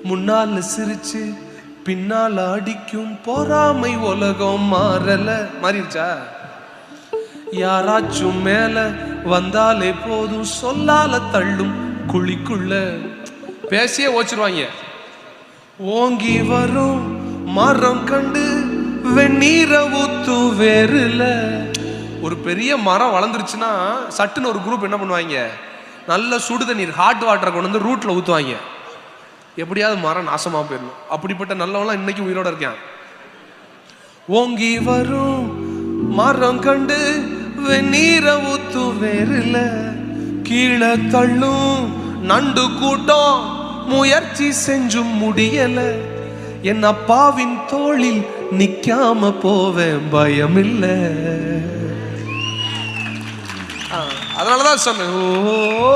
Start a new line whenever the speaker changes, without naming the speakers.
முன்னால சிரிச்சு பின்னால் அடிக்கும் பொறாமை உலகம் மாறல. மாறிடுச்சா? யாராச்சும் மேல வந்தாலே போதும் சொல்லால தள்ளும் குழிக்குள்ள பேசியே ஓச்சிருவாங்க. ஓங்கி வரும் மரம் கண்டு வெந்நீரை ஊத்து வேறுல. ஒரு பெரிய மரம் வளர்ந்துருச்சுன்னா சட்டுன்னு ஒரு குரூப் என்ன பண்ணுவாங்க, நல்ல சுடு தண்ணீர் ஹாட் வாட்டரை கொண்டு வந்து ரூட்ல ஊத்துவாங்க. எப்படியாவது மரம் நாசமா போயிடணும். அப்படிப்பட்ட நல்லவெல்லாம் இன்னைக்கு உயிரோட இருக்கான். ஓங்கி வரும் மரம் கண்டு வெந்நீரை ஊத்து வேறுல. கீழே தள்ளும் நண்டு கூட்டம் முயற்சி செஞ்சும் முடியல. என் அப்பாவின் தோளில் நிக்காம போவேன் பயமில்ல. அதனாலதான் சொன்னேன், ஓ